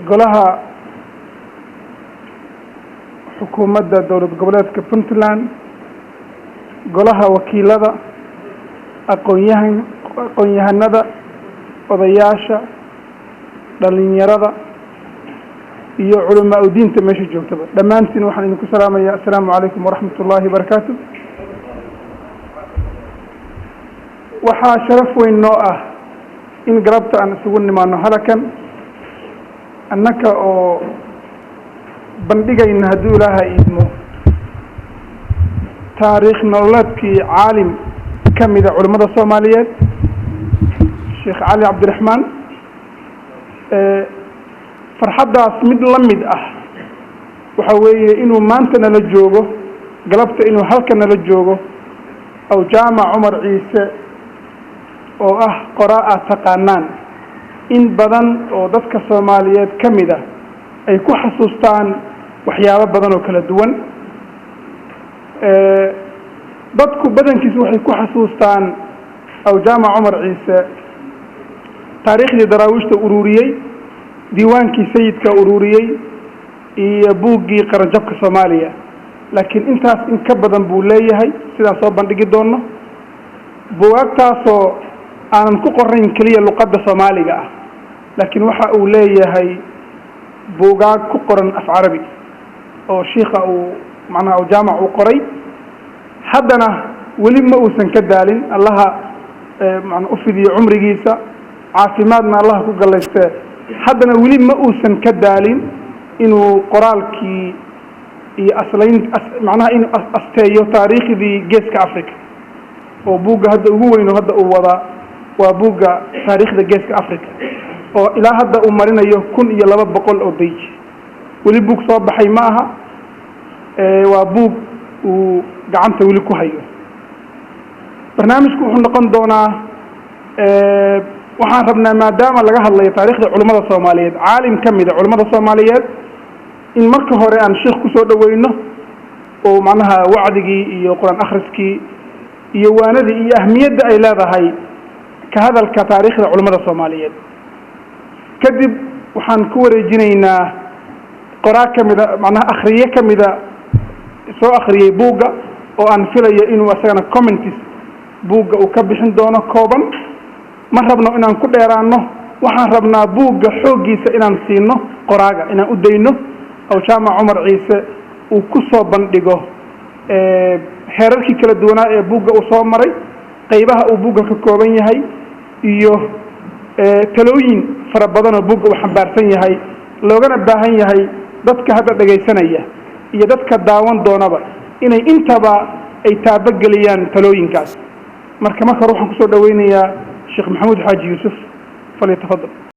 golaha xukuumadda dowlad goboleedka Puntland, golaha wakiilada, aqoon-yahanada, odayaasha, dhalinyarada iyo culamaa u diinta meesha joogtaba dhammaantiin waxaan idinku salaamayaa assalaamu calaykum waraxmatullaahi wabarakaatuh. waxaa sharaf weyn noo ah in galabta aan isugu nimaano halkan annaka oo bandhigayna hadduu ilaahay idmo taariikh nololeedkii caalim ka mida culimmada Soomaaliyeed Sheekh Cali Cabdiraxmaan. farxaddaas mid la mid ah waxa weeye inuu maanta nala joogo galabta inuu halkan nala joogo aw jaamac Cumar Ciise oo ah qoraa taqaanaan in badan oo dadka Soomaaliyeed ka mid ah ay ku xasuustaan waxyaabo badan oo kala duwan. dadku badankiisu waxay ku xasuustaan aw jaamac Cumar Ciise taariikhdii daraawiishta ururiyay, diiwaankii sayidka ururiyay iyo buuggii qaranjabka Soomaaliya. laakiin intaas in ka badan buu leeyahay sidaan soo bandhigi doono. buugaagtaasoo aanan ku qorayn keliya luqadda Soomaaliga ah laakiin waxa uu leeyahay buugaag ku qoran af carabi oo shiikha uu macnaha jaamac uu qoray. haddana weli ma uusan ka daalin, allaha macna u fidiyo cumrigiisa, caafimaadna allaha ku galayste. haddana weli ma uusan ka daalin inuu qoraalkii iyo macnaha inuu asteeyo taariikhdii geeska Afrika oo buugga hadda ugu weyn oo hadda uu wadaa waa buugga taariikhda geeska Afrika oo ilaa hadda uu marinayo 1200 oo page. weli buug soo baxay ma aha, waa buug uu gacanta weli ku hayo. barnaamijku wuxuu noqon doonaa waxaan rabnaa maadaama laga hadlayo taariikhda culimmada Soomaaliyeed, caalim ka mid ah culimmada Soomaaliyeed, in marka hore aan sheekh ku soo dhaweyno oo macnaha wacdigii iyo quraan akhriskii iyo waanadii iyo ahmiyadda ay leedahay ka hadalka taariikhda culimmada Soomaaliyeed. kadib waxaan ku wareejinaynaa qoraa ka mid ah macnaha akhriye ka mid ah soo akhriyay buugga oo aan filayo inuu asagana comments buugga uu ka bixin doono kooban. ma rabno inaan ku dheeraano, waxaan rabnaa buugga xooggiisa inaan siino qoraaga, inaan u dayno aw jaamac Cumar Ciise uu ku soo bandhigo heerarkii kala duwanaa ee buugga uu soo maray, qaybaha uu buugga ka kooban yahay iyo talooyin fara badan oo buugga uu xambaarsan yahay, loogana baahan yahay dadka hadda dhagaysanaya iyo dadka daawan doonaba inay intaba ay taabageliyaan talooyinkaas. marka hore waxaan ku soo dhaweynayaa Sheekh Maxamuud Xaaji Yuusuf. فليتفضل.